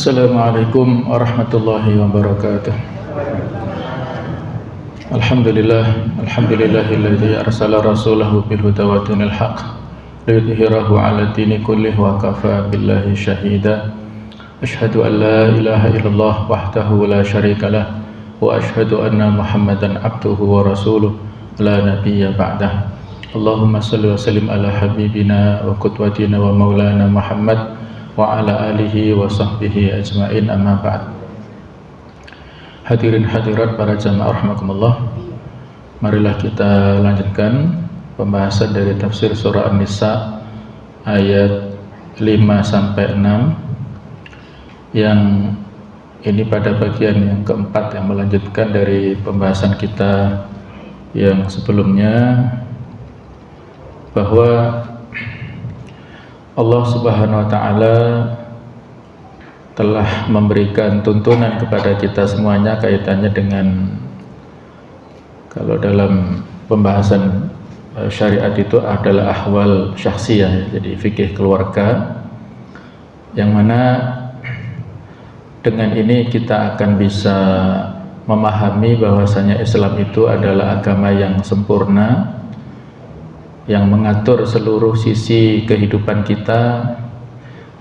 Assalamualaikum warahmatullahi wabarakatuh. Alhamdulillahilladzi arsala rasulahu bil huda wa dinil haqq liyudhhirahu 'ala dini kullih wa kafa billahi syahida. Asyhadu an la ilaha illallah wahdahu la syarikalah wa asyhadu anna Muhammadan abduhu wa rasuluh la nabiyya ba'dah. Allahumma shalli wa sallim ala habibina wa qudwatina wa maulana Muhammad wa ala alihi wa sahbihi ajma'in, amma ba'd. Hadirin hadirat para jamaah rahimakumullah, marilah kita lanjutkan pembahasan dari tafsir surah An-Nisa ayat 5-6, yang ini pada bagian yang keempat yang melanjutkan dari pembahasan kita yang sebelumnya, bahwa Allah Subhanahu wa ta'ala telah memberikan tuntunan kepada kita semuanya kaitannya dengan, kalau dalam pembahasan syariat itu adalah ahwal syakhsiyah, jadi fikih keluarga, yang mana dengan ini kita akan bisa memahami bahwasanya Islam itu adalah agama yang sempurna, yang mengatur seluruh sisi kehidupan kita,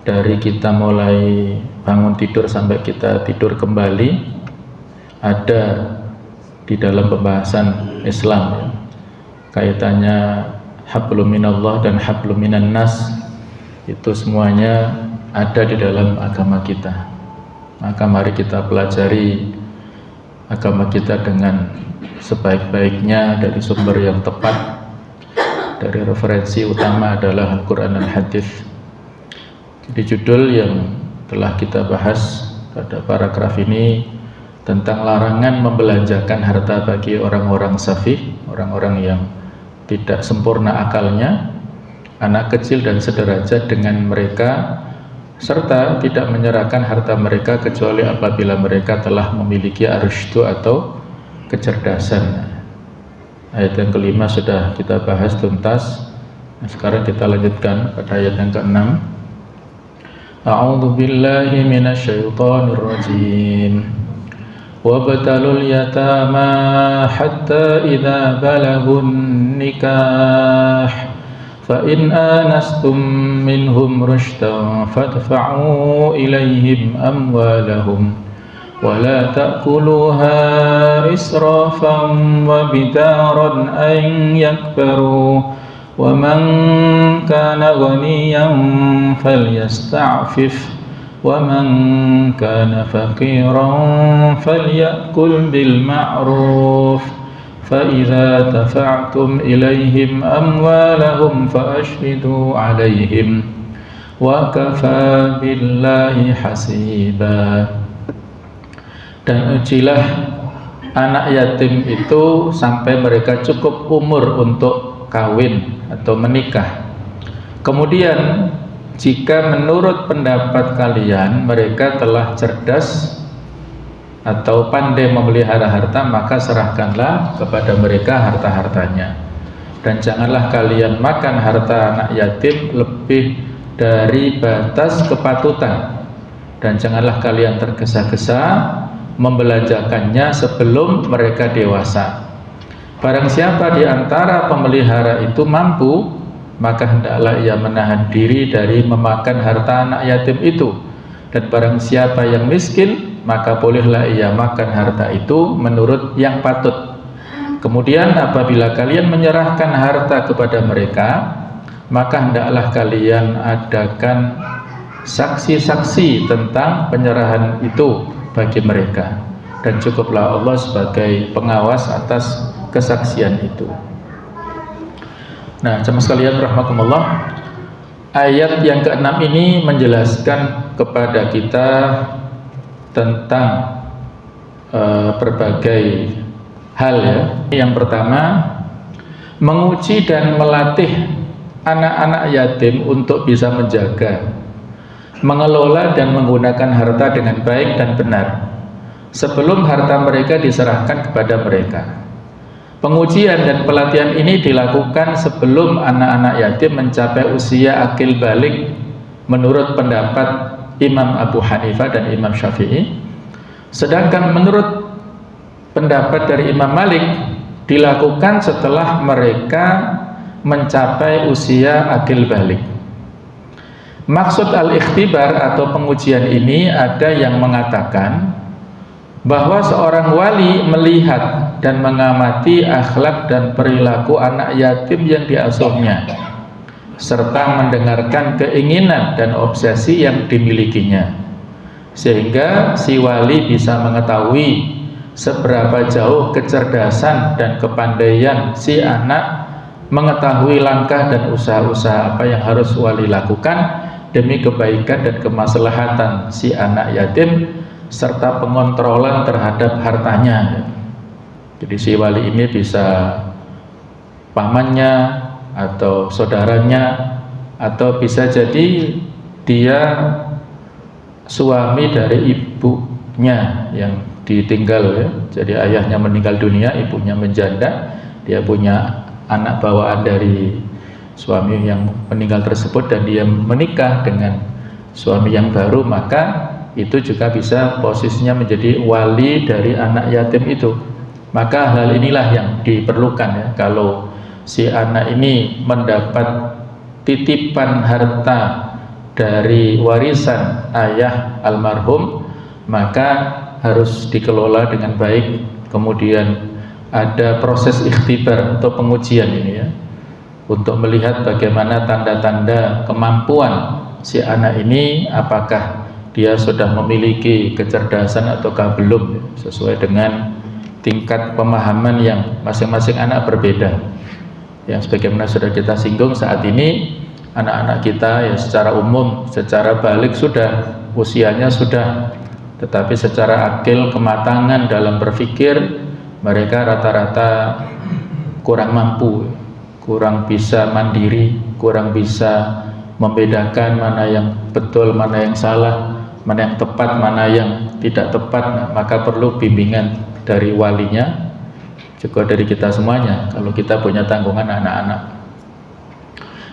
dari kita mulai bangun tidur sampai kita tidur kembali, ada di dalam pembahasan Islam ya. Kaitannya hablum minallah dan hablum minan nas, itu semuanya ada di dalam agama kita. Maka mari kita pelajari agama kita dengan sebaik-baiknya dari sumber yang tepat. Dari referensi utama adalah Al-Quran dan Hadis. Jadi judul yang telah kita bahas pada paragraf ini tentang larangan membelanjakan harta bagi orang-orang safih, orang-orang yang tidak sempurna akalnya, anak kecil dan sederajat dengan mereka, serta tidak menyerahkan harta mereka kecuali apabila mereka telah memiliki ar-rusydu atau kecerdasan. Ayat yang kelima sudah kita bahas tuntas. Nah, sekarang kita lanjutkan pada ayat yang ke-6. A'udzu billahi minasyaitonir rajim. Wabtalul yatama hatta idza balagun nikah fa in anastum minhum rushdan fadfa'u ilaihim amwalahum ولا تأكلوها إسرافا وبدارا أن يكبروا ومن كان غنيا فليستعفف ومن كان فقيرا فليأكل بالمعروف فإذا دفعتم إليهم أموالهم فأشهدوا عليهم وكفى بالله حسيبا. Dan ujilah anak yatim itu sampai mereka cukup umur untuk kawin atau menikah. Kemudian jika menurut pendapat kalian mereka telah cerdas atau pandai memelihara harta, maka serahkanlah kepada mereka harta-hartanya. Dan janganlah kalian makan harta anak yatim lebih dari batas kepatutan. Dan janganlah kalian tergesa-gesa membelanjakannya sebelum mereka dewasa. Barang siapa di antara pemelihara itu mampu, maka hendaklah ia menahan diri dari memakan harta anak yatim itu. Dan barang siapa yang miskin, maka bolehlah ia makan harta itu menurut yang patut. Kemudian apabila kalian menyerahkan harta kepada mereka, maka hendaklah kalian adakan saksi-saksi tentang penyerahan itu bagi mereka, dan cukuplah Allah sebagai pengawas atas kesaksian itu. Nah, jemaah sekalian rahimakumullah, ayat yang ke-6 ini menjelaskan kepada kita tentang berbagai hal ya. Yang pertama, menguji dan melatih anak-anak yatim untuk bisa menjaga, mengelola dan menggunakan harta dengan baik dan benar sebelum harta mereka diserahkan kepada mereka. Pengujian dan pelatihan ini dilakukan sebelum anak-anak yatim mencapai usia akil balik menurut pendapat Imam Abu Hanifah dan Imam Syafi'i. Sedangkan menurut pendapat dari Imam Malik dilakukan setelah mereka mencapai usia akil balik. Maksud al-ikhtibar atau pengujian ini ada yang mengatakan bahwa seorang wali melihat dan mengamati akhlak dan perilaku anak yatim yang diasuhnya, serta mendengarkan keinginan dan obsesi yang dimilikinya, sehingga si wali bisa mengetahui seberapa jauh kecerdasan dan kepandaian si anak mengetahui langkah dan usaha-usaha apa yang harus wali lakukan demi kebaikan dan kemaslahatan si anak yatim serta pengontrolan terhadap hartanya. Jadi si wali ini bisa pamannya atau saudaranya, atau bisa jadi dia suami dari ibunya yang ditinggal ya. Jadi ayahnya meninggal dunia, ibunya menjanda, dia punya anak bawaan dari suami yang meninggal tersebut dan dia menikah dengan suami yang baru, maka itu juga bisa posisinya menjadi wali dari anak yatim itu. Maka hal inilah yang diperlukan ya. Kalau si anak ini mendapat titipan harta dari warisan ayah almarhum, maka harus dikelola dengan baik. Kemudian ada proses ikhtibar atau pengujian ini ya, untuk melihat bagaimana tanda-tanda kemampuan si anak ini, apakah dia sudah memiliki kecerdasan ataukah belum, sesuai dengan tingkat pemahaman yang masing-masing anak berbeda. Yang sebagaimana sudah kita singgung, saat ini anak-anak kita ya secara umum, secara balik sudah, usianya sudah, tetapi secara akil, kematangan dalam berpikir, mereka rata-rata kurang mampu, kurang bisa mandiri, kurang bisa membedakan mana yang betul, mana yang salah, mana yang tepat, mana yang tidak tepat. Nah, maka perlu bimbingan dari walinya, juga dari kita semuanya kalau kita punya tanggungan anak-anak.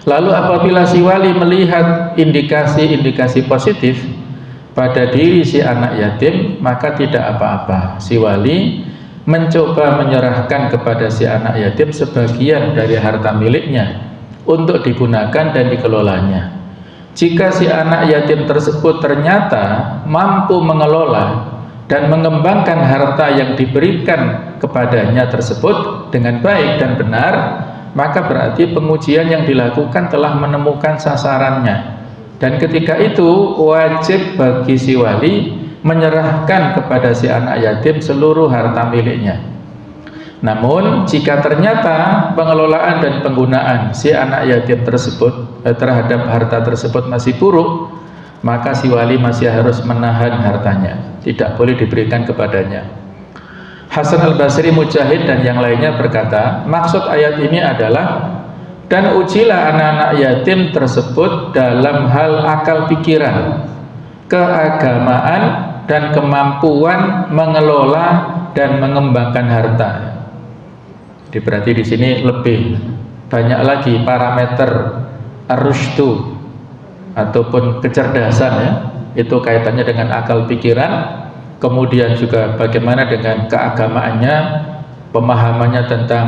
Lalu apabila si wali melihat indikasi-indikasi positif pada diri si anak yatim, maka tidak apa-apa, si wali mencoba menyerahkan kepada si anak yatim sebagian dari harta miliknya untuk digunakan dan dikelolanya. Jika si anak yatim tersebut ternyata mampu mengelola dan mengembangkan harta yang diberikan kepadanya tersebut dengan baik dan benar, maka berarti pengujian yang dilakukan telah menemukan sasarannya. Dan ketika itu wajib bagi si wali menyerahkan kepada si anak yatim seluruh harta miliknya. Namun jika ternyata pengelolaan dan penggunaan si anak yatim tersebut terhadap harta tersebut masih buruk, maka si wali masih harus menahan hartanya, tidak boleh diberikan kepadanya. Hasan al-Basri, Mujahid dan yang lainnya berkata, maksud ayat ini adalah, dan ujilah anak-anak yatim tersebut dalam hal akal pikiran, keagamaan dan kemampuan mengelola dan mengembangkan harta. Jadi berarti di sini lebih banyak lagi parameter ar-rusydu ataupun kecerdasan ya, itu kaitannya dengan akal pikiran, kemudian juga bagaimana dengan keagamaannya, pemahamannya tentang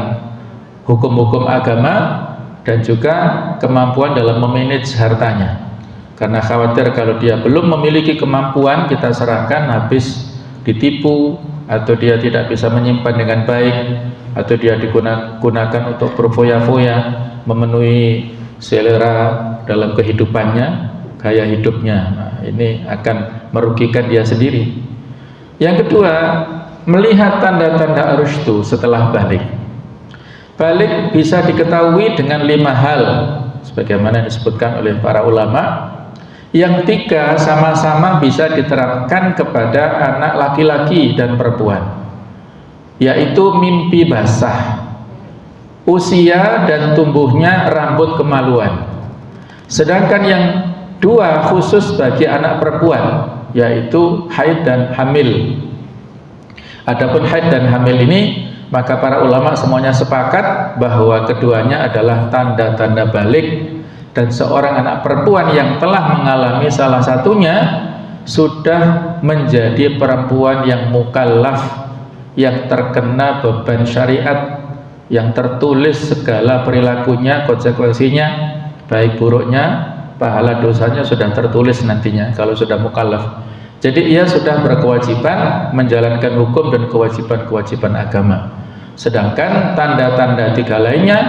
hukum-hukum agama, dan juga kemampuan dalam memanage hartanya. Karena khawatir kalau dia belum memiliki kemampuan, kita serahkan habis ditipu, atau dia tidak bisa menyimpan dengan baik, atau dia digunakan untuk berfoya-foya, memenuhi selera dalam kehidupannya, gaya hidupnya. Nah, ini akan merugikan dia sendiri. Yang kedua, melihat tanda-tanda ar-rusydu setelah balik. Balik bisa diketahui dengan 5 hal sebagaimana disebutkan oleh para ulama. Yang 3 sama-sama bisa diterapkan kepada anak laki-laki dan perempuan, yaitu mimpi basah, usia dan tumbuhnya rambut kemaluan. Sedangkan yang 2 khusus bagi anak perempuan, yaitu haid dan hamil. Adapun haid dan hamil ini, maka para ulama semuanya sepakat bahwa keduanya adalah tanda-tanda balik dan seorang anak perempuan yang telah mengalami salah satunya sudah menjadi perempuan yang mukallaf, yang terkena beban syariat, yang tertulis segala perilakunya, konsekuensinya, baik buruknya, pahala dosanya sudah tertulis nantinya kalau sudah mukallaf. Jadi ia sudah berkewajiban menjalankan hukum dan kewajiban-kewajiban agama. Sedangkan tanda-tanda tiga lainnya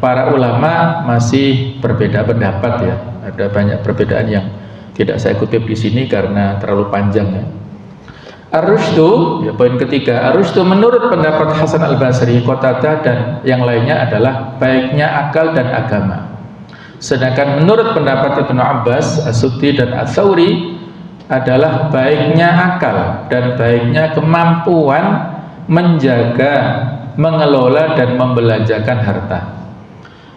para ulama masih berbeda pendapat ya. Ada banyak perbedaan yang tidak saya kutip di sini karena terlalu panjang ya. Ar-Rusydu, ya poin ketiga, Ar-Rusydu menurut pendapat Hasan Al-Basri, Qatadah dan yang lainnya adalah baiknya akal dan agama. Sedangkan menurut pendapat Ibnu Abbas, As-Suddi dan Ats-Tsauri adalah baiknya akal dan baiknya kemampuan menjaga, mengelola dan membelanjakan harta.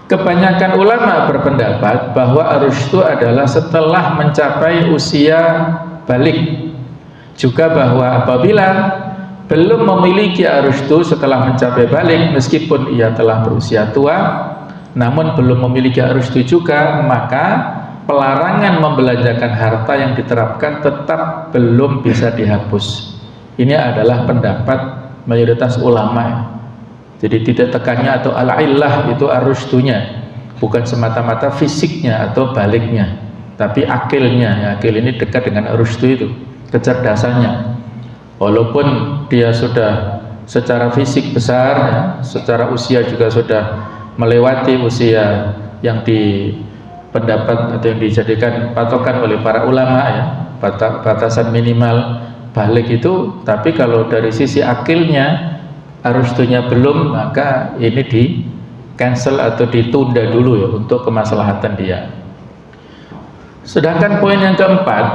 Kebanyakan ulama berpendapat bahwa ar-rusydu adalah setelah mencapai usia balik. Juga bahwa apabila belum memiliki ar-rusydu setelah mencapai balik, meskipun ia telah berusia tua, namun belum memiliki ar-rusydu juga, maka pelarangan membelanjakan harta yang diterapkan tetap belum bisa dihapus. Ini adalah pendapat mayoritas ulama. Jadi titik tekannya atau al-illah itu ar-rusydunya, bukan semata-mata fisiknya atau baliknya, tapi akilnya. Ya, akil ini dekat dengan ar-rusydu itu, kecerdasannya. Walaupun dia sudah secara fisik besar, ya, secara usia juga sudah melewati usia yang pendapat atau yang dijadikan patokan oleh para ulama ya, batasan minimal balik itu, tapi kalau dari sisi akilnya ar-rusydunya belum, maka ini di cancel atau ditunda dulu ya untuk kemaslahatan dia. Sedangkan poin yang keempat,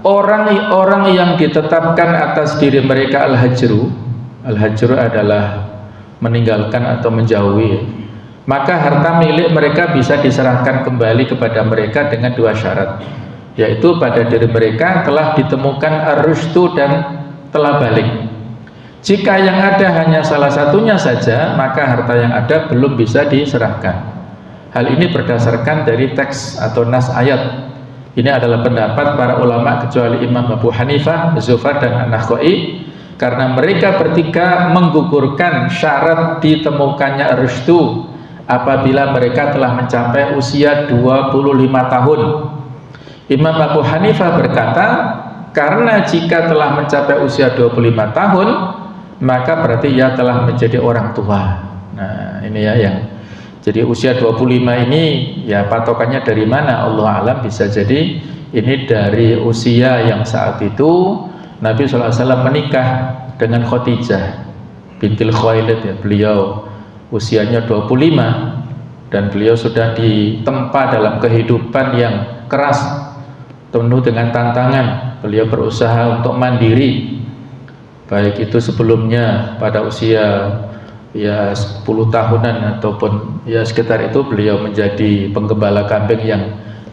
orang-orang yang ditetapkan atas diri mereka al-hajru adalah meninggalkan atau menjauhi, maka harta milik mereka bisa diserahkan kembali kepada mereka dengan dua syarat, yaitu pada diri mereka telah ditemukan ar-rusydu dan telah balik. Jika yang ada hanya salah satunya saja, maka harta yang ada belum bisa diserahkan. Hal ini berdasarkan dari teks atau nas ayat. Ini adalah pendapat para ulama kecuali Imam Abu Hanifah, Zufar dan An-Nakhai, karena mereka bertiga menggugurkan syarat ditemukannya ar-rusydu apabila mereka telah mencapai usia 25 tahun. Imam Abu Hanifah berkata, karena jika telah mencapai usia 25 tahun, maka berarti ia telah menjadi orang tua. Nah, ini ya yang jadi usia 25 ini ya patokannya dari mana? Allah alam, bisa jadi ini dari usia yang saat itu Nabi SAW menikah dengan Khadijah bintil Khuwailid ya. Beliau usianya 25 dan beliau sudah ditempa dalam kehidupan yang keras, penuh dengan tantangan. Beliau berusaha untuk mandiri, baik itu sebelumnya pada usia ya 10 tahunan ataupun ya sekitar itu, beliau menjadi penggembala kambing yang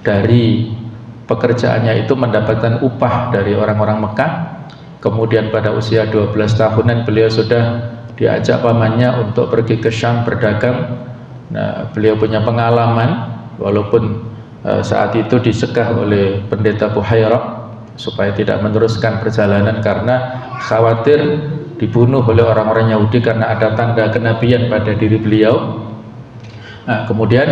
dari pekerjaannya itu mendapatkan upah dari orang-orang Mekah. Kemudian pada usia 12 tahunan beliau sudah diajak pamannya untuk pergi ke Syam berdagang. Nah, beliau punya pengalaman walaupun saat itu disegah oleh pendeta Buhairah supaya tidak meneruskan perjalanan karena khawatir dibunuh oleh orang-orang Yahudi karena ada tanda kenabian pada diri beliau. Nah, kemudian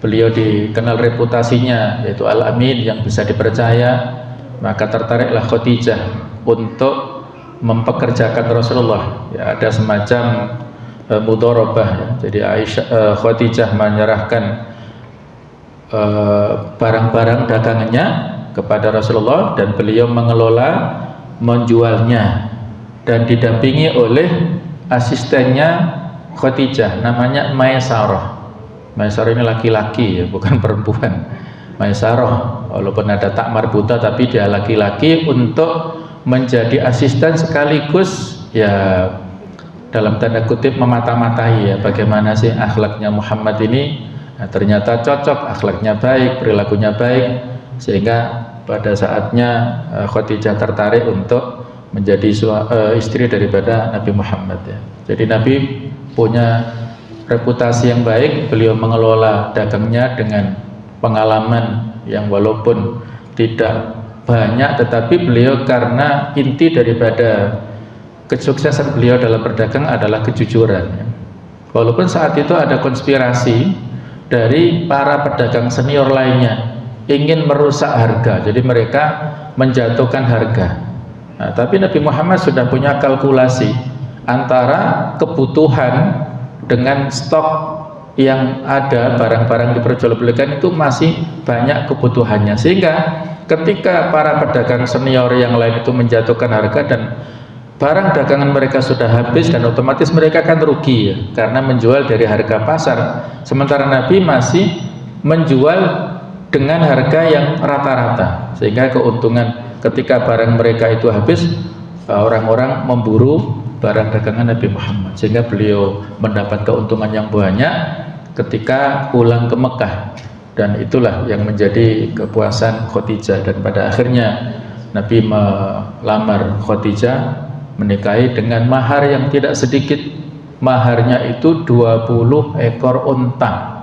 beliau dikenal reputasinya yaitu Al-Amin, yang bisa dipercaya, maka tertariklah Khadijah untuk mempekerjakan Rasulullah. Ya, ada semacam mudharabah ya. Jadi Khadijah menyerahkan barang-barang dagangannya kepada Rasulullah dan beliau mengelola, menjualnya, dan didampingi oleh asistennya Khadijah namanya Maisarah. Maisarah ini laki-laki ya, bukan perempuan. Maisarah walaupun ada tak marbuta tapi dia laki-laki, untuk menjadi asisten sekaligus ya dalam tanda kutip memata-matai ya bagaimana sih akhlaknya Muhammad ini. Nah, ternyata cocok, akhlaknya baik, perilakunya baik, sehingga pada saatnya Khadijah tertarik untuk menjadi istri daripada Nabi Muhammad ya. Jadi Nabi punya reputasi yang baik, beliau mengelola dagangnya dengan pengalaman yang walaupun tidak banyak, tetapi beliau karena inti daripada kesuksesan beliau dalam berdagang adalah kejujuran, ya. Walaupun saat itu ada konspirasi dari para pedagang senior lainnya ingin merusak harga, jadi mereka menjatuhkan harga. Nah, tapi Nabi Muhammad sudah punya kalkulasi antara kebutuhan dengan stok yang ada, barang-barang diperjualbelikan itu masih banyak kebutuhannya, sehingga ketika para pedagang senior yang lain itu menjatuhkan harga dan barang dagangan mereka sudah habis, dan otomatis mereka akan rugi, ya, karena menjual dari harga pasar, sementara Nabi masih menjual dengan harga yang rata-rata, sehingga keuntungan ketika barang mereka itu habis, orang-orang memburu barang dagangan Nabi Muhammad, sehingga beliau mendapat keuntungan yang banyak ketika pulang ke Mekah. Dan itulah yang menjadi kepuasan Khadijah, dan pada akhirnya Nabi melamar Khadijah, menikahi dengan mahar yang tidak sedikit. Maharnya itu 20 ekor unta,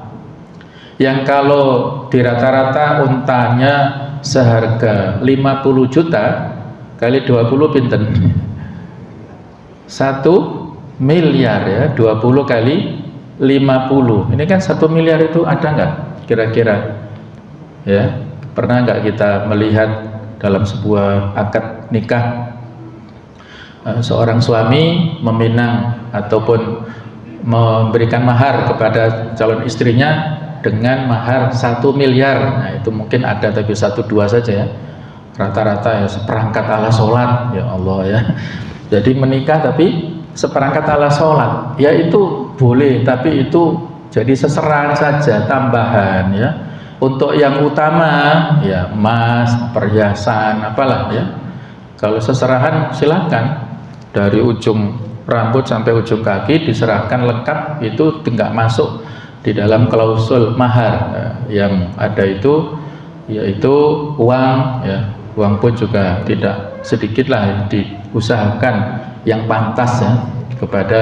yang kalau di rata-rata untanya seharga 50 juta kali 20 pinten? 1 miliar, ya. 20 kali 50, ini kan 1 miliar. Itu ada nggak kira-kira, ya? Pernah nggak kita melihat dalam sebuah akad nikah seorang suami meminang ataupun memberikan mahar kepada calon istrinya dengan mahar 1 miliar? Nah, itu mungkin ada, tapi 1-2 saja, ya. Rata-rata ya seperangkat ala sholat, ya Allah, ya. Jadi menikah tapi seperangkat ala sholat, ya itu boleh, tapi itu jadi seserahan saja, tambahan, ya. Untuk yang utama, ya emas, perhiasan, apalah, ya. Kalau seserahan silakan, dari ujung rambut sampai ujung kaki diserahkan lengkap, itu tidak masuk di dalam klausul mahar. Yang ada itu yaitu uang, ya. Uang pun juga tidak sedikit lah diusahakan yang pantas, ya, kepada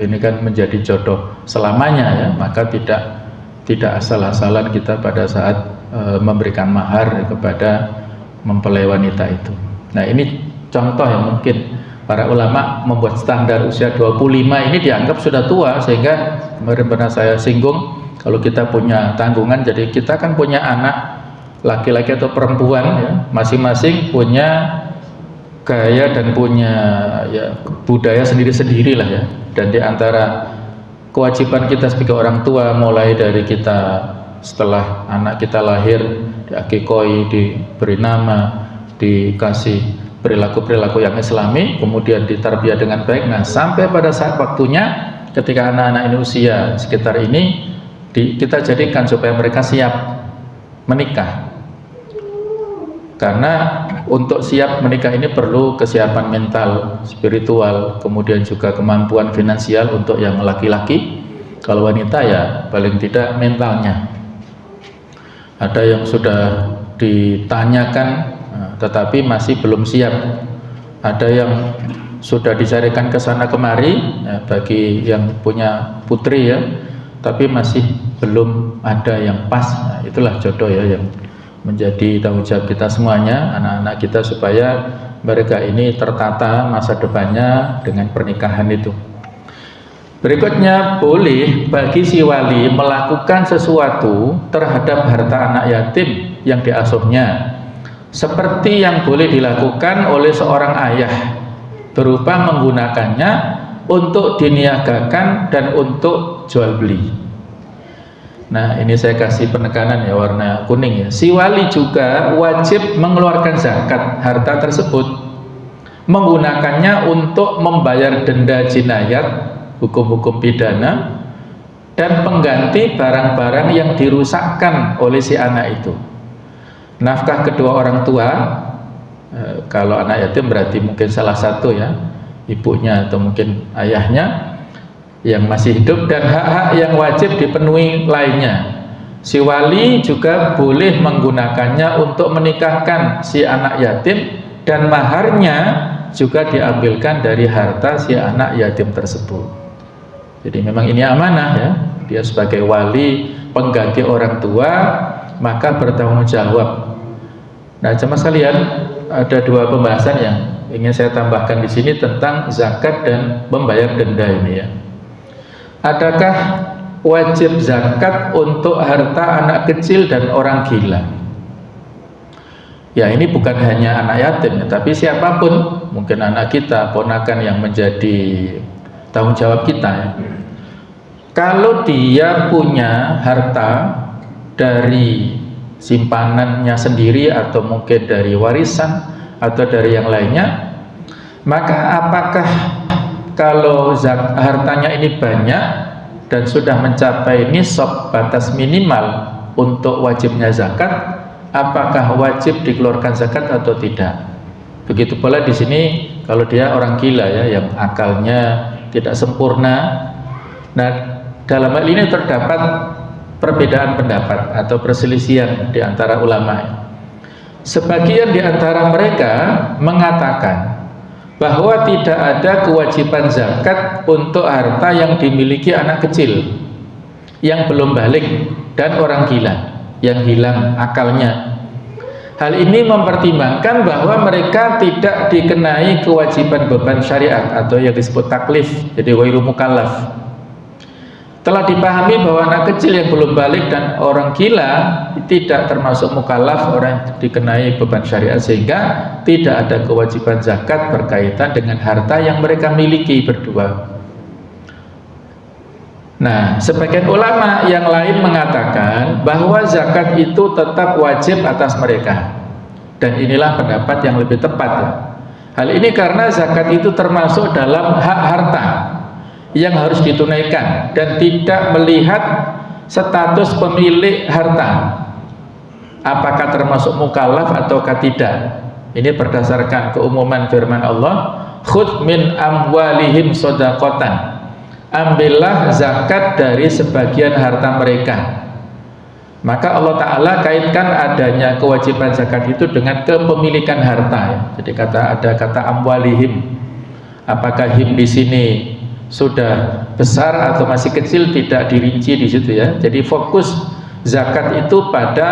ini kan menjadi jodoh selamanya, ya. Maka tidak asal-asalan kita pada saat memberikan mahar kepada mempelai wanita itu. Nah, ini contoh yang mungkin para ulama membuat standar usia 25 ini dianggap sudah tua, sehingga kemarin pernah saya singgung, kalau kita punya tanggungan, jadi kita kan punya anak laki-laki atau perempuan, ya, masing-masing punya gaya dan punya, ya, budaya sendiri-sendiri lah, ya. Dan di antara kewajiban kita sebagai orang tua, mulai dari kita setelah anak kita lahir diakikoi, diberi nama, dikasih perilaku-perilaku yang islami, kemudian ditarbiyah dengan baik. Nah, sampai pada saat waktunya ketika anak-anak ini usia sekitar ini, kita jadikan supaya mereka siap menikah. Karena untuk siap menikah ini perlu kesiapan mental, spiritual, kemudian juga kemampuan finansial untuk yang laki-laki. Kalau wanita ya paling tidak mentalnya. Ada yang sudah ditanyakan tetapi masih belum siap. Ada yang sudah dicarikan ke sana kemari, ya, bagi yang punya putri, ya, tapi masih belum ada yang pas. Nah, itulah jodoh, ya, yang menjadi tanggung jawab kita semuanya, anak-anak kita, supaya mereka ini tertata masa depannya dengan pernikahan itu. Berikutnya, boleh bagi si wali melakukan sesuatu terhadap harta anak yatim yang diasuhnya, seperti yang boleh dilakukan oleh seorang ayah, berupa menggunakannya untuk diniagakan dan untuk jual beli. Nah, ini saya kasih penekanan, ya, warna kuning, ya. Si wali juga wajib mengeluarkan zakat harta tersebut, menggunakannya untuk membayar denda jinayat, hukum-hukum pidana, dan pengganti barang-barang yang dirusakkan oleh si anak itu. Nafkah kedua orang tua, kalau anak yatim berarti mungkin salah satu, ya, ibunya atau mungkin ayahnya yang masih hidup, dan hak-hak yang wajib dipenuhi lainnya. Si wali juga boleh menggunakannya untuk menikahkan si anak yatim, dan maharnya juga diambilkan dari harta si anak yatim tersebut. Jadi memang ini amanah, ya. Dia sebagai wali pengganti orang tua, maka bertanggung jawab. Nah, jemaah sekalian, ada dua pembahasan yang ingin saya tambahkan di sini tentang zakat dan membayar denda ini ya. Adakah wajib zakat untuk harta anak kecil dan orang gila? Ya, ini bukan hanya anak yatim, tapi siapapun, mungkin anak kita, ponakan yang menjadi tanggung jawab kita ya. Kalau dia punya harta dari simpanannya sendiri atau mungkin dari warisan atau dari yang lainnya, maka apakah kalau hartanya ini banyak dan sudah mencapai nisab batas minimal untuk wajibnya zakat, apakah wajib dikeluarkan zakat atau tidak? Begitu pula di sini kalau dia orang gila ya, yang akalnya tidak sempurna. Nah, dalam hal ini terdapat perbedaan pendapat atau perselisihan di antara ulama. Sebagian di antara mereka mengatakan bahwa tidak ada kewajiban zakat untuk harta yang dimiliki anak kecil yang belum balik dan orang gila yang hilang akalnya. Hal ini mempertimbangkan bahwa mereka tidak dikenai kewajiban beban syariat atau yang disebut taklif, jadi ghairu mukallaf. Telah dipahami bahwa anak kecil yang belum balik dan orang gila tidak termasuk mukallaf, orang yang dikenai beban syariat, sehingga tidak ada kewajiban zakat berkaitan dengan harta yang mereka miliki berdua. Nah, sebagian ulama yang lain mengatakan bahwa zakat itu tetap wajib atas mereka, dan inilah pendapat yang lebih tepat. Hal ini karena zakat itu termasuk dalam hak harta yang harus ditunaikan dan tidak melihat status pemilik harta apakah termasuk mukallaf ataukah tidak. Ini berdasarkan keumuman firman Allah, khudz min amwalihim shadaqatan, ambillah zakat dari sebagian harta mereka. Maka Allah Ta'ala kaitkan adanya kewajiban zakat itu dengan kepemilikan harta. Jadi ada kata amwalihim, apakah him di sini sudah besar atau masih kecil tidak dirinci di situ ya. Jadi fokus zakat itu pada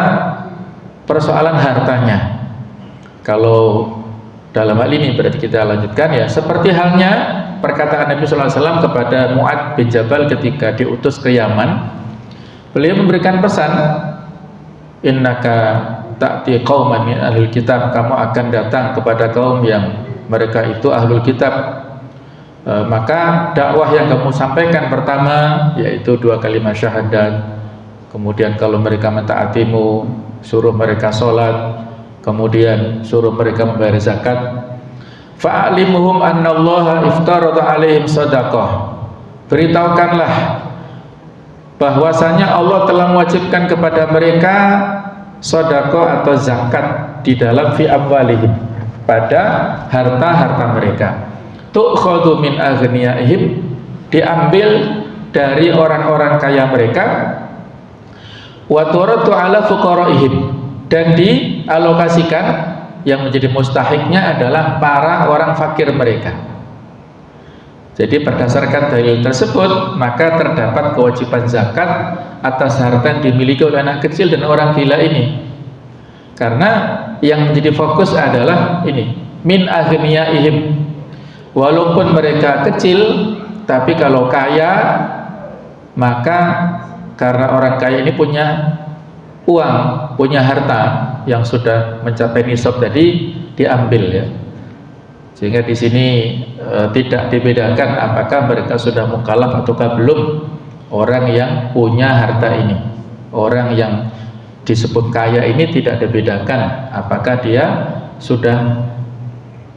persoalan hartanya. Kalau dalam hal ini berarti kita lanjutkan ya, seperti halnya perkataan Nabi SAW kepada Mu'adz bin Jabal ketika diutus ke Yaman. Beliau memberikan pesan, innaka ta'ti qauman min ahlul kitab, kamu akan datang kepada kaum yang mereka itu ahlul kitab. Maka dakwah yang kamu sampaikan pertama yaitu 2 kalimat syahadat, kemudian kalau mereka mentaatimu suruh mereka sholat, kemudian suruh mereka membayar zakat. Fa'alimuhum annallaha iftarada alaihim sadaqah, beritahukanlah bahwasanya Allah telah mewajibkan kepada mereka sedekah atau zakat di dalam fi amwalihim, pada harta-harta mereka. Tu'khadhu min aghniyaihim, diambil dari orang-orang kaya mereka, wa turaddu ala fuqaraihim, dan dialokasikan, yang menjadi mustahiknya adalah para orang fakir mereka. Jadi berdasarkan dalil tersebut, maka terdapat kewajiban zakat atas harta yang dimiliki oleh anak kecil dan orang gila ini. Karena yang menjadi fokus adalah ini, min aghniyaihim. Walaupun mereka kecil, tapi kalau kaya, maka karena orang kaya ini punya uang, punya harta yang sudah mencapai nisab tadi, diambil ya. Sehingga di sini tidak dibedakan apakah mereka sudah mukallaf ataukah belum. Orang yang punya harta ini, orang yang disebut kaya ini tidak dibedakan apakah dia sudah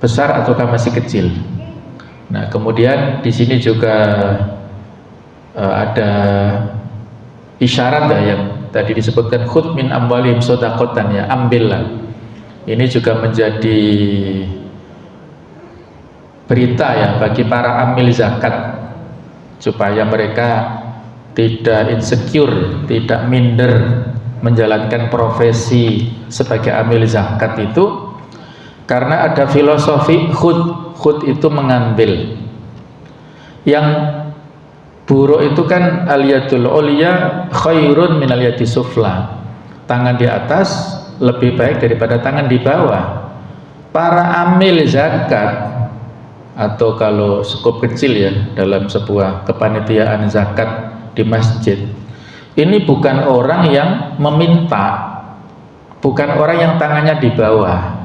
besar ataukah masih kecil. Nah, kemudian di sini juga ada isyarat ya, yang tadi disebutkan khudz min amwalihim shadaqatan, ya, ambillah. Ini juga menjadi berita ya bagi para amil zakat, supaya mereka tidak insecure, tidak minder menjalankan profesi sebagai amil zakat itu, karena ada filosofi khud itu mengambil. Yang buruk itu kan al-yadul ulya khairun min al-yadi sufla, tangan di atas lebih baik daripada tangan di bawah. Para amil zakat, atau kalau skup kecil ya dalam sebuah kepanitiaan zakat di masjid, ini bukan orang yang meminta, bukan orang yang tangannya di bawah,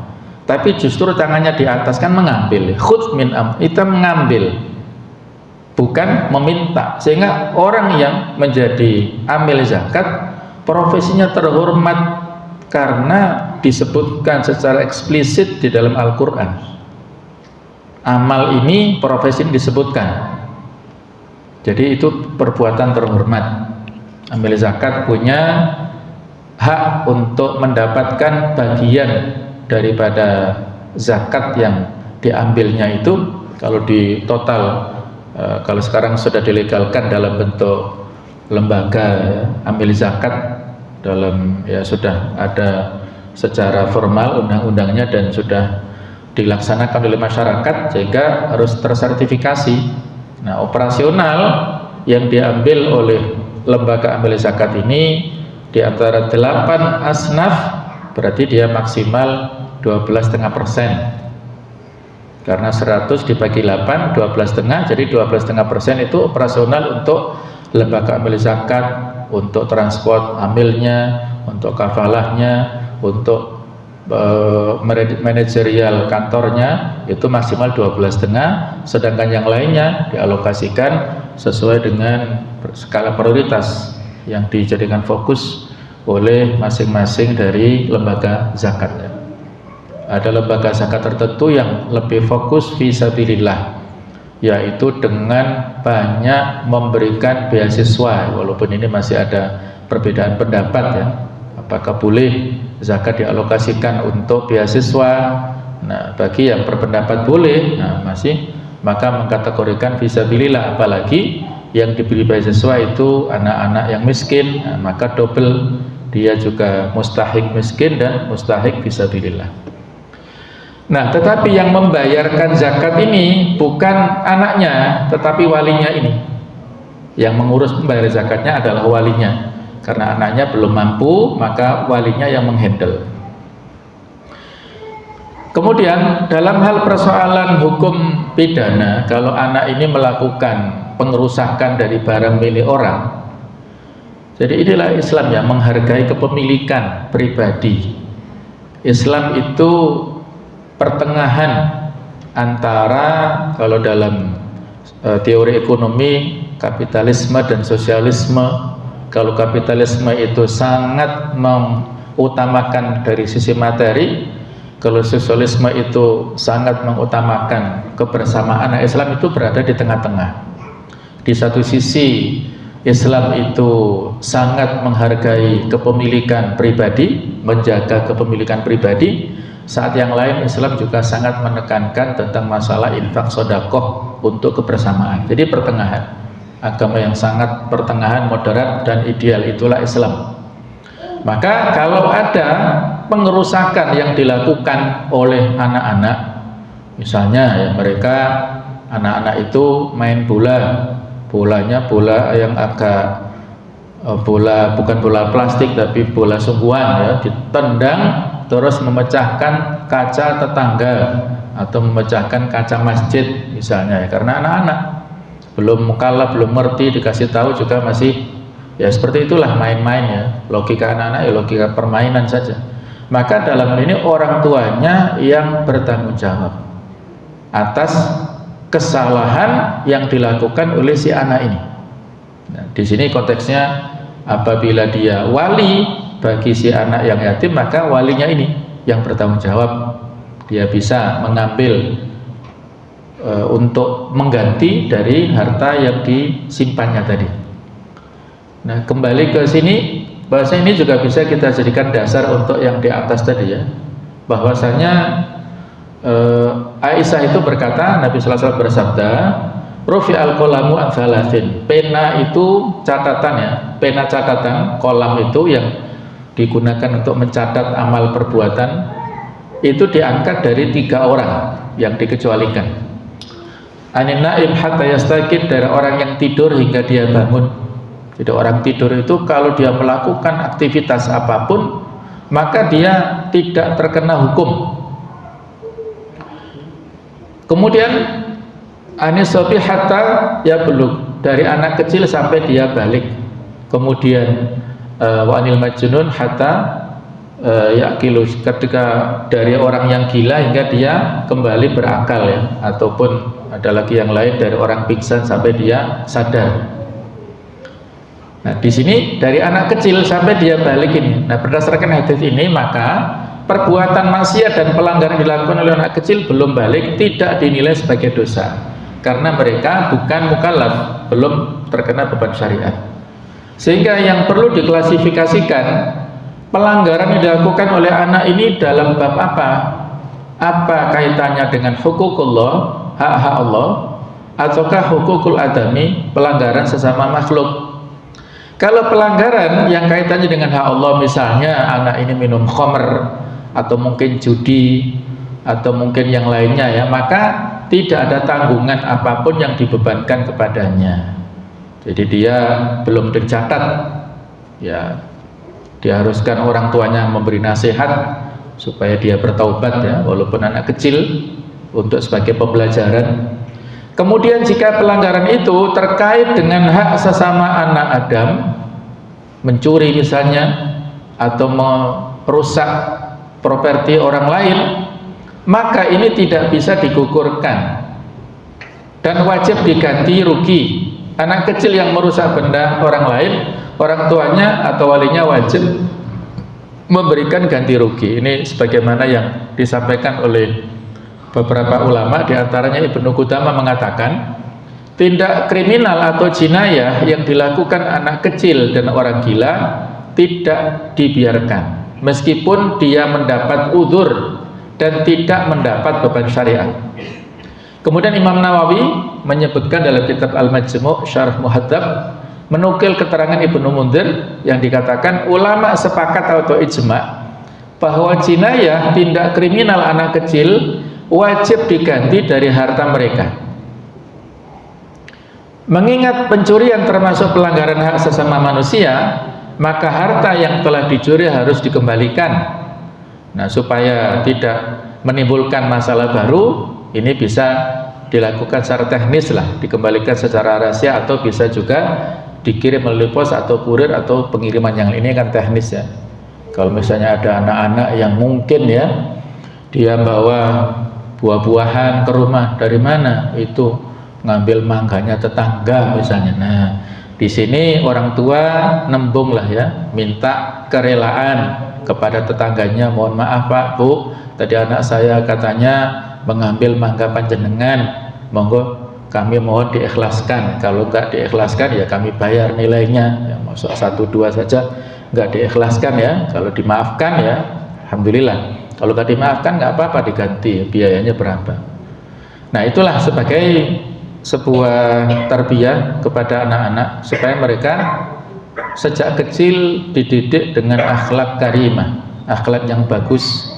tapi justru tangannya di atas, kan mengambil. Khudz min itu mengambil, bukan meminta. Sehingga orang yang menjadi amil zakat profesinya terhormat karena disebutkan secara eksplisit di dalam Al-Quran. Amal ini, profesi ini disebutkan. Jadi itu perbuatan terhormat. Amil zakat punya hak untuk mendapatkan bagian daripada zakat yang diambilnya itu. Kalau di total, kalau sekarang sudah dilegalkan dalam bentuk lembaga ya, amil zakat, dalam ya sudah ada secara formal undang-undangnya dan sudah dilaksanakan oleh masyarakat sehingga harus tersertifikasi. Nah, operasional yang diambil oleh lembaga amil zakat ini di antara 8 asnaf, berarti dia maksimal 12,5%. Karena 100 dibagi 8, 12,5, jadi 12,5% itu operasional untuk lembaga amil zakat, untuk transport amilnya, untuk kafalahnya, untuk manajerial kantornya itu maksimal 12,5, sedangkan yang lainnya dialokasikan sesuai dengan skala prioritas yang dijadikan fokus oleh masing-masing dari lembaga zakatnya. Ada lembaga zakat tertentu yang lebih fokus fisabilillah, yaitu dengan banyak memberikan beasiswa, walaupun ini masih ada perbedaan pendapat ya, apakah boleh zakat dialokasikan untuk beasiswa. Nah, bagi yang berpendapat boleh, nah maka mengkategorikan fisabilillah, apalagi yang diberi beasiswa itu anak-anak yang miskin, nah, maka double, dia juga mustahik miskin dan mustahik fisabilillah. Nah, tetapi yang membayarkan zakat ini bukan anaknya, tetapi walinya ini. Yang mengurus membayar zakatnya adalah walinya. Karena anaknya belum mampu, maka walinya yang menghandle. Kemudian dalam hal persoalan hukum pidana, kalau anak ini melakukan pengerusakan dari barang milik orang, jadi inilah Islam yang menghargai kepemilikan pribadi. Islam itu pertengahan antara, kalau dalam teori ekonomi, kapitalisme dan sosialisme. Kalau kapitalisme itu sangat mengutamakan dari sisi materi, kalau sosialisme itu sangat mengutamakan kebersamaan. Nah, Islam itu berada di tengah-tengah. Di satu sisi Islam itu sangat menghargai kepemilikan pribadi, menjaga kepemilikan pribadi. Saat yang lain Islam juga sangat menekankan tentang masalah infak sedekah untuk kebersamaan. Jadi pertengahan, agama yang sangat pertengahan, moderat dan ideal, itulah Islam. Maka kalau ada pengerusakan yang dilakukan oleh anak-anak, misalnya ya mereka anak-anak itu main bola, bolanya bola yang agak bola, bukan bola plastik tapi bola sungguhan ya, ditendang terus memecahkan kaca tetangga atau memecahkan kaca masjid misalnya ya, karena anak-anak belum mukallaf, belum ngerti, dikasih tahu juga masih ya seperti itulah, main-main ya, logika anak-anak ya logika permainan saja. Maka dalam hal ini orang tuanya yang bertanggung jawab atas kesalahan yang dilakukan oleh si anak ini. Nah, di sini konteksnya apabila dia wali bagi si anak yang yatim, maka walinya ini yang bertanggung jawab. Dia bisa mengambil untuk mengganti dari harta yang disimpannya tadi. Nah, kembali ke sini, bahasa ini juga bisa kita jadikan dasar untuk yang di atas tadi ya, bahwasanya Aisyah itu berkata, Nabi sallallahu alaihi wasallam bersabda, rufi'al qalamu an thalathin, pena itu catatan ya, pena catatan, kolam itu yang digunakan untuk mencatat amal perbuatan itu diangkat dari 3 orang yang dikecualikan. Anin naim hatta yastaqid, dari orang yang tidur hingga dia bangun. Jadi orang tidur itu kalau dia melakukan aktivitas apapun maka dia tidak terkena hukum. Kemudian anisobi hatta ya belum, dari anak kecil sampai dia balik. Kemudian wa'anil majnun hatta yaqilu, ketika dari orang yang gila hingga dia kembali berakal ya, ataupun ada lagi yang lain dari orang pingsan sampai dia sadar. Nah, di sini dari anak kecil sampai dia balik ini. Nah, berdasarkan hadis ini maka perbuatan maksiat dan pelanggaran dilakukan oleh anak kecil belum balik tidak dinilai sebagai dosa karena mereka bukan mukallaf, belum terkena beban syariat. Sehingga yang perlu diklasifikasikan pelanggaran yang dilakukan oleh anak ini dalam bab apa? Apa kaitannya dengan hukukullah, hak-hak Allah, ataukah hukukul adami, pelanggaran sesama makhluk? Kalau pelanggaran yang kaitannya dengan hak Allah, misalnya anak ini minum khamr atau mungkin judi atau mungkin yang lainnya ya, maka tidak ada tanggungan apapun yang dibebankan kepadanya. Jadi dia belum tercatat ya, diharuskan orang tuanya memberi nasihat supaya dia bertaubat ya, walaupun anak kecil, untuk sebagai pembelajaran. Kemudian jika pelanggaran itu terkait dengan hak sesama anak Adam, mencuri misalnya atau merusak properti orang lain, maka ini tidak bisa digugurkan dan wajib diganti rugi. Anak kecil yang merusak benda orang lain, orang tuanya atau walinya wajib memberikan ganti rugi. Ini sebagaimana yang disampaikan oleh beberapa ulama, diantaranya Ibnu Qudamah mengatakan tindak kriminal atau jinayah yang dilakukan anak kecil dan orang gila tidak dibiarkan meskipun dia mendapat udzur dan tidak mendapat beban syariat. Kemudian Imam Nawawi menyebutkan dalam kitab Al-Majmu' Syarh Muhadzab, menukil keterangan Ibnu Mundzir yang dikatakan ulama sepakat atau ijma' bahwa jinayah, tindak kriminal anak kecil, wajib diganti dari harta mereka. Mengingat pencurian termasuk pelanggaran hak sesama manusia, maka harta yang telah dicuri harus dikembalikan. Nah, supaya tidak menimbulkan masalah baru, ini bisa dilakukan secara teknis lah, dikembalikan secara rahasia atau bisa juga dikirim melalui pos atau kurir atau pengiriman yang ini kan teknis ya. Kalau misalnya ada anak-anak yang mungkin ya dia bawa buah-buahan ke rumah, dari mana? Itu ngambil mangganya tetangga misalnya. Nah, di sini orang tua nembung lah ya, minta kerelaan kepada tetangganya, mohon maaf Pak, Bu, tadi anak saya katanya mengambil mangga panjenengan, monggo kami mohon diikhlaskan. Kalau enggak diikhlaskan ya kami bayar nilainya ya, masuk 1-2 saja enggak diikhlaskan ya. Kalau dimaafkan ya alhamdulillah, kalau enggak dimaafkan enggak apa-apa, diganti biayanya berapa. Nah, itulah sebagai sebuah tarbiyah kepada anak-anak supaya mereka sejak kecil dididik dengan akhlak karimah, akhlak yang bagus,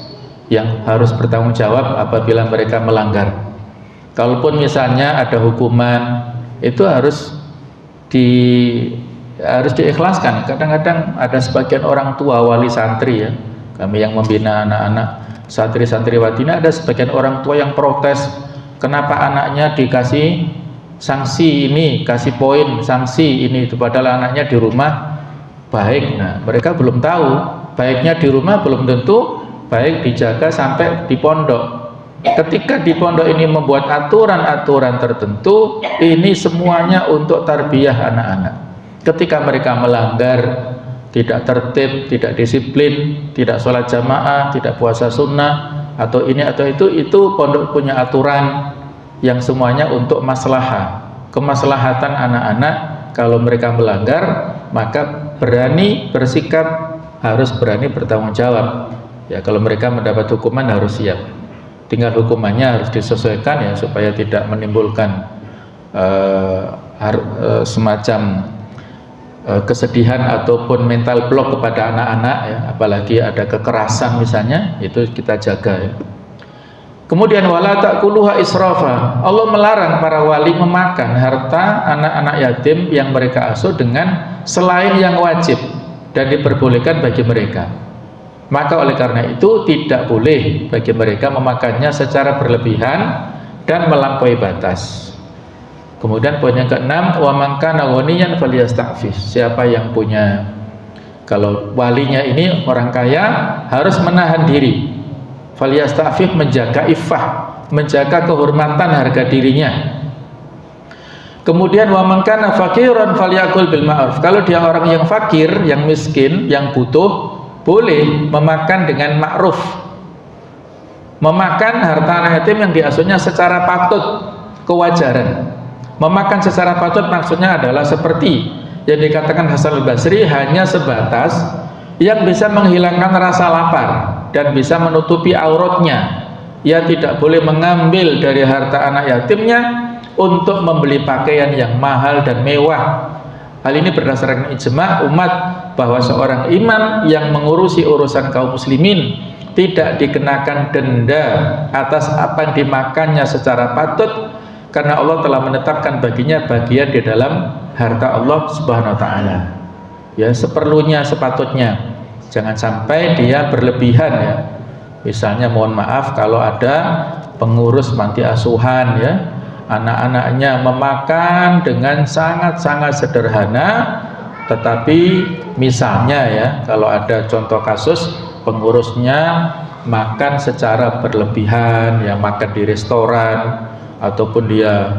yang harus bertanggung jawab apabila mereka melanggar. Kalaupun misalnya ada hukuman, itu harus diikhlaskan. Kadang-kadang ada sebagian orang tua wali santri ya, kami yang membina anak-anak santri-santriwati, ada sebagian orang tua yang protes, kenapa anaknya dikasih sanksi ini, kasih poin sanksi ini, itu padahal anaknya di rumah baik. Nah, mereka belum tahu baiknya di rumah belum tentu baik dijaga sampai di pondok. Ketika di pondok ini membuat aturan-aturan tertentu, ini semuanya untuk tarbiyah anak-anak. Ketika mereka melanggar, tidak tertib, tidak disiplin, tidak sholat jamaah, tidak puasa sunnah, atau ini atau itu pondok punya aturan yang semuanya untuk maslahah, kemaslahatan anak-anak. Kalau mereka melanggar, maka berani bersikap, harus berani bertanggung jawab. Ya, kalau mereka mendapat hukuman harus siap. Tinggal hukumannya harus disesuaikan ya, supaya tidak menimbulkan semacam kesedihan ataupun mental block kepada anak-anak ya, apalagi ada kekerasan misalnya, itu kita jaga ya. Kemudian wala ta'kuluha israfa. Allah melarang para wali memakan harta anak-anak yatim yang mereka asuh dengan selain yang wajib dan diperbolehkan bagi mereka. Maka oleh karena itu tidak boleh bagi mereka memakannya secara berlebihan dan melampaui batas. Kemudian poin yang keenam, wa man kana ghaniyan falyasta'fif. Siapa yang punya, kalau walinya ini orang kaya, harus menahan diri. Falyasta'fif, menjaga iffah, menjaga kehormatan harga dirinya. Kemudian wa man kana faqiran falyakul bil ma'ruf. Kalau dia orang yang fakir, yang miskin, yang butuh, boleh memakan dengan ma'ruf. Memakan harta anak yatim yang diasuhnya secara patut, kewajaran. Memakan secara patut maksudnya adalah seperti yang dikatakan Hasan al-Basri, hanya sebatas yang bisa menghilangkan rasa lapar dan bisa menutupi auratnya. Ia tidak boleh mengambil dari harta anak yatimnya untuk membeli pakaian yang mahal dan mewah. Hal ini berdasarkan ijma umat bahwa seorang imam yang mengurusi urusan kaum muslimin tidak dikenakan denda atas apa yang dimakannya secara patut, karena Allah telah menetapkan baginya bagian di dalam harta Allah Subhanahu wa taala. Ya, seperlunya, sepatutnya. Jangan sampai dia berlebihan ya. Misalnya mohon maaf kalau ada pengurus panti asuhan ya, anak-anaknya memakan dengan sangat-sangat sederhana, tetapi misalnya ya, kalau ada contoh kasus pengurusnya makan secara berlebihan, ya makan di restoran ataupun dia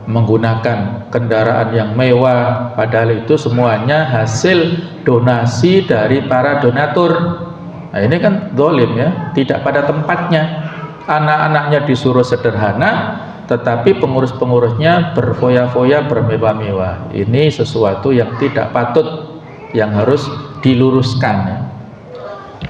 menggunakan kendaraan yang mewah, padahal itu semuanya hasil donasi dari para donatur. Nah ini kan zalim ya, tidak pada tempatnya. Anak-anaknya disuruh sederhana, tetapi pengurus-pengurusnya berfoya-foya, bermewah-mewah. Ini sesuatu yang tidak patut, yang harus diluruskan ya.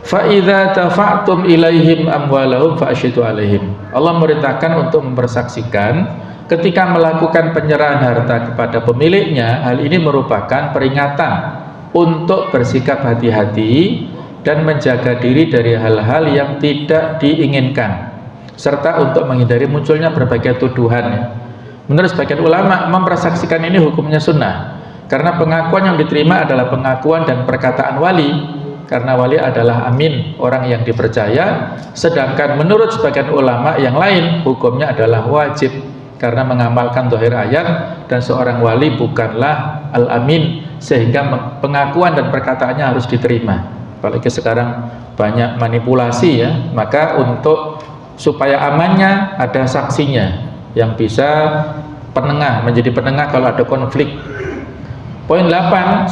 Fa idza tafa'tum ilaihim amwalahum fa'ashidu alaihim. Allah merintahkan untuk mempersaksikan ketika melakukan penyerahan harta kepada pemiliknya. Hal ini merupakan peringatan untuk bersikap hati-hati dan menjaga diri dari hal-hal yang tidak diinginkan, serta untuk menghindari munculnya berbagai tuduhan. Menurut sebagian ulama, mempersaksikan ini hukumnya sunnah, karena pengakuan yang diterima adalah pengakuan dan perkataan wali, karena wali adalah amin, orang yang dipercaya. Sedangkan menurut sebagian ulama yang lain, hukumnya adalah wajib, karena mengamalkan zahir ayat, dan seorang wali bukanlah al-amin, sehingga pengakuan dan perkataannya harus diterima. Apalagi sekarang banyak manipulasi ya, maka untuk supaya amannya ada saksinya yang bisa penengah, menjadi penengah kalau ada konflik. Poin 8,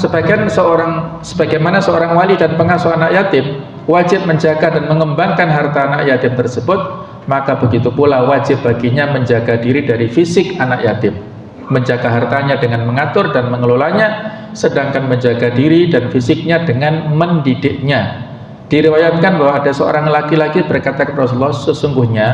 sebagaimana seorang wali dan pengasuh anak yatim wajib menjaga dan mengembangkan harta anak yatim tersebut, maka begitu pula wajib baginya menjaga diri dari fisik anak yatim, menjaga hartanya dengan mengatur dan mengelolanya, sedangkan menjaga diri dan fisiknya dengan mendidiknya. Diriwayatkan bahwa ada seorang laki-laki berkata kepada Rasulullah, sesungguhnya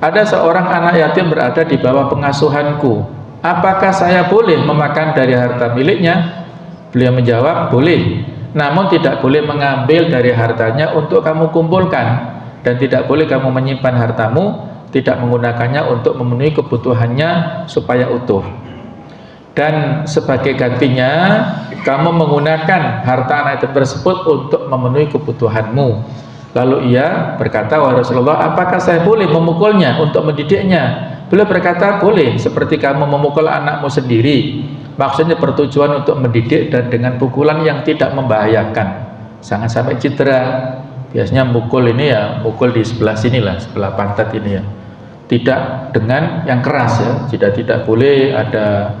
ada seorang anak yatim berada di bawah pengasuhanku, apakah saya boleh memakan dari harta miliknya? Beliau menjawab, boleh, namun tidak boleh mengambil dari hartanya untuk kamu kumpulkan, dan tidak boleh kamu menyimpan hartamu, tidak menggunakannya untuk memenuhi kebutuhannya supaya utuh. Dan sebagai gantinya kamu menggunakan harta anak yatim tersebut untuk memenuhi kebutuhanmu. Lalu ia berkata, wahai Rasulullah, apakah saya boleh memukulnya untuk mendidiknya? Beliau berkata, boleh, seperti kamu memukul anakmu sendiri. Maksudnya bertujuan untuk mendidik dan dengan pukulan yang tidak membahayakan, jangan sampai cedera. Biasanya mukul ini ya, mukul di sebelah sini lah, sebelah pantat ini ya, tidak dengan yang keras ya. Tidak boleh ada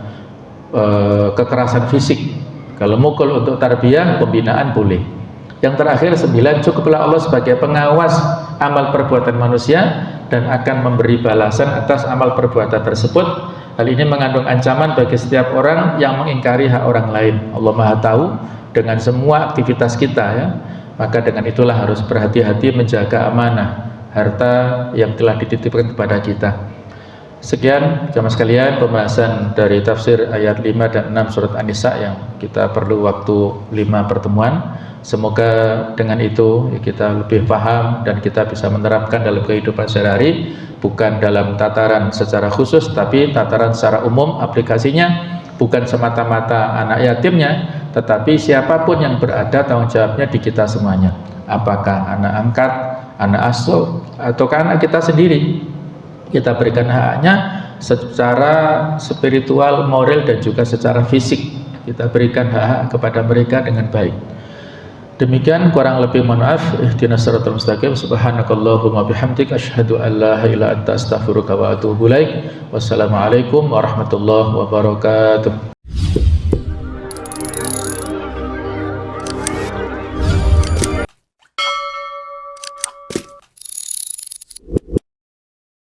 kekerasan fisik. Kalau mukul untuk tarbiyah, pembinaan boleh. Yang terakhir 9, cukuplah Allah sebagai pengawas amal perbuatan manusia dan akan memberi balasan atas amal perbuatan tersebut. Hal ini mengandung ancaman bagi setiap orang yang mengingkari hak orang lain. Allah Maha tahu dengan semua aktivitas kita ya. Maka dengan itulah harus berhati-hati menjaga amanah harta yang telah dititipkan kepada kita. Sekian jamaah sekalian pembahasan dari tafsir ayat 5 dan 6 surat An-Nisa yang kita perlu waktu 5 pertemuan. Semoga dengan itu kita lebih paham dan kita bisa menerapkan dalam kehidupan sehari-hari, bukan dalam tataran secara khusus tapi tataran secara umum. Aplikasinya bukan semata-mata anak yatimnya, tetapi siapapun yang berada, tanggung jawabnya di kita semuanya. Apakah anak angkat, anak asuh, ataukah anak kita sendiri, kita berikan haknya secara spiritual, moral, dan juga secara fisik. Kita berikan hak kepada mereka dengan baik. Demikian, kurang lebih mohon maaf. Ihdinas siratal mustaqim. Subhanakallahumma bihamdik asyhadu an la ilaha illa anta astaghfiruka wa atubu ilaik. Wassalamualaikum warahmatullahi wabarakatuh.